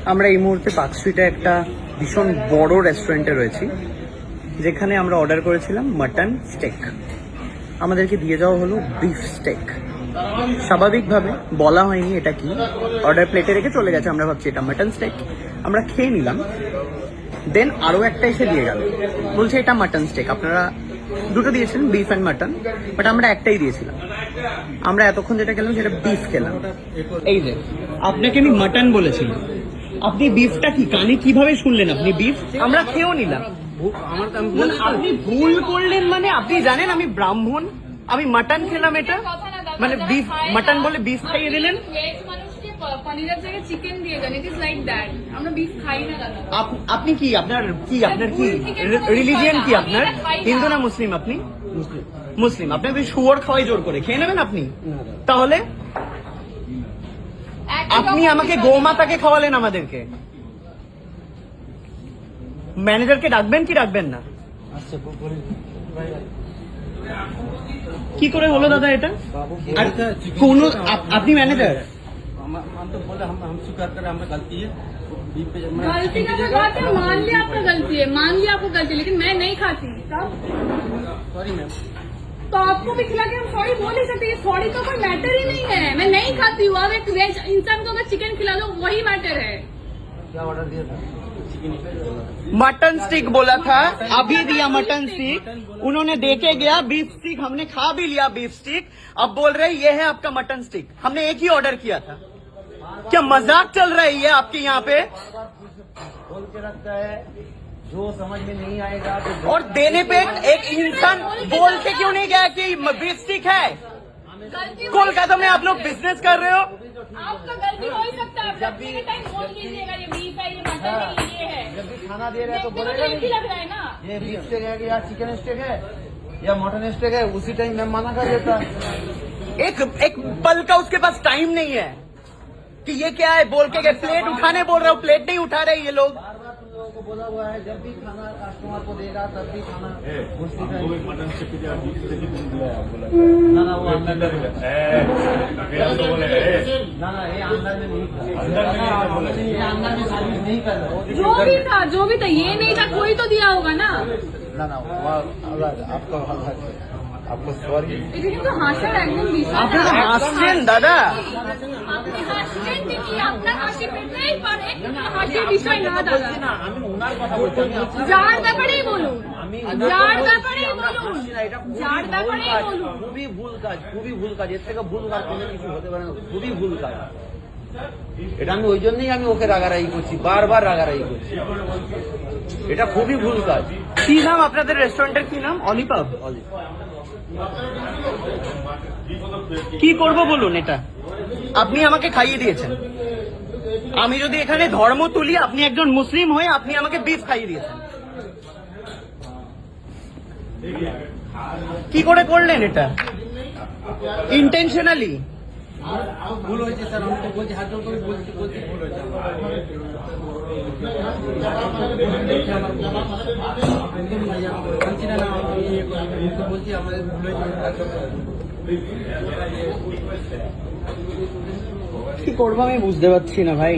আমরা এই মুহূর্তে পার্ক স্ট্রিটে একটা ভীষণ বড় রেস্টুরেন্টে রয়েছি, যেখানে আমরা অর্ডার করেছিলাম মাটন স্টেক। আমাদেরকে দিয়ে যাওয়া হলো বিফ স্টেক। স্বাভাবিকভাবে বলা হয়নি এটা কি, অর্ডার প্লেটে রেখে চলে গেছে। আমরা ভাবছি এটা মাটন স্টেক, আমরা খেয়ে নিলাম। দেন আরও একটা এসে দিয়ে গেল, বলছে এটা মাটন স্টেক। আপনারা দুটো দিয়েছিলেন, বিফ অ্যান্ড মাটন, বাট আমরা একটাই দিয়েছিলাম। আমরা এতক্ষণ যেটা খেলাম সেটা বিফ খেলাম। এই যে আপনাকে আমি মাটন বলেছিলাম, আপনি বিফটা কি কানে কিভাবে শুনলেন? আপনি বিফ, আমরা খেয়েও নিলাম। আপনি ভুল করলেন মানে? আপনি জানেন আমি ব্রাহ্মণ, আমি মাটন খেলাম, এটা মানে বিফ মাটন বলে বিফ খাইয়ে দিলেন। পনিরের জায়গায় চিকেন দিয়ে দেন, ইট ইজ লাইক দ্যাট। আমরা বিফ খাই না দাদা। আপনি কি, আপনার কি রিলিজিয়ন কি? আপনার হিন্দু না মুসলিম? আপনি মুসলিম। আপনাকে শুয়োর খাওয়াই জোর করে, খেয়ে নেবেন আপনি? তাহলে আপনি আমাকে গোমাতাকে খাওয়ালেন আমাদেরকে। ম্যানেজারকে ডাকবেন কি ডাকবেন না? কি করে হলো দাদা এটা? কোন আপনি ম্যানেজার? हम तो बोले हम स्वीकार करें, हमें गलती है। गलती का तो बात है, मान लिया आपका गलती है, मान लिया आपको गलती, लेकिन मैं नहीं खाती। Sorry ma'am. तो आपको भी खिला के हम सॉरी बोल ही सकते हैं। सॉरी तो कोई मैटर ही नहीं है। मैं नहीं खाती हूँ। अब एक वेज इंसान को अगर चिकन खिला दो वही मैटर है। क्या ऑर्डर दिया था? मटन स्टिक बोला था, अभी दिया मटन स्टिक। उन्होंने देके गया बीफ स्टिक, हमने खा भी लिया बीफ स्टिक। अब बोल रहे ये है आपका मटन स्टिक। हमने एक ही ऑर्डर किया था। क्या मजाक चल रहा है ये आपके यहाँ पे? बोल के रखता है, जो समझ में नहीं आएगा तो और देने पे एक इंसान बोल के क्यों नहीं गया कि बीफ स्टिक है? कोलकाता में आप लोग बिजनेस कर रहे हो। आपका गलती हो ही सकता है। जब भी टाइम बोल दीजिएगा ये बीफ है, ये मटन है, ये है। जब भी खाना दे रहे हैं तो बोलेगा एक ही लग रहा है ना, ये बीफ स्टेक है या चिकन स्टेक है या मटन स्टेक है, उसी टाइम मैं मना कर देता। एक पल का उसके पास टाइम नहीं है कि ये क्या है बोल के गए। प्लेट उठाने बोल रहा हूँ, प्लेट नहीं उठा रहे ये लोग। तुम लोगों को बोला हुआ है जब भी खाना कस्टमर को देगा तब भी खाना उसी टाइम। ना ना वो अंदर ना ना ये अंदर में नहीं था, ये अंदर में सर्विस नहीं कर रहा। जो भी था ये नहीं था, कोई तो दिया होगा ना। ना ना आपको सॉरी। এটা কিন্তু হাসার একদম বিষয় না। আপনারা হাসছেন দাদা? আপনি হাসছেন ঠিকই, আপনার হাসি পেতেই পারে, হাসির বিষয় না দাদা। আমি ওনার কথা বলছি, যার ব্যাপারেই বলুন, যার ব্যাপারেই বলুন, যার ব্যাপারেই বলুন। খুবই ভুল কাজ, এর থেকে ভুল কাজ কোনো কিছু হতে পারে না। খুবই ভুল কাজ এটা। আমি ওই জন্যই আমি ওকে রাগারাগি করছি, বারবার রাগারাগি করছি। এটা খুবই ভুল কাজ। কি নাম আপনাদের রেস্টুরেন্টের? কি নাম? অলিপাব। কি করব বলুন? এটা আপনি আমাকে খাইয়ে দিয়েছেন। আমি যদি এখানে ধর্ম তুলি, আপনি একজন মুসলিম হয়ে আপনি আমাকে বিফ খাইয়ে দিয়েছেন। কি করে করলেন এটা? ইন্টেনশনালি? ভুল হয়েছে স্যার, আমি তো বলছি, হাত জোর করে বলছি ভুল হয়েছে। বলছি আমাদের ভুল হয়েছে। কি করবো আমি বুঝতে পারছি না ভাই।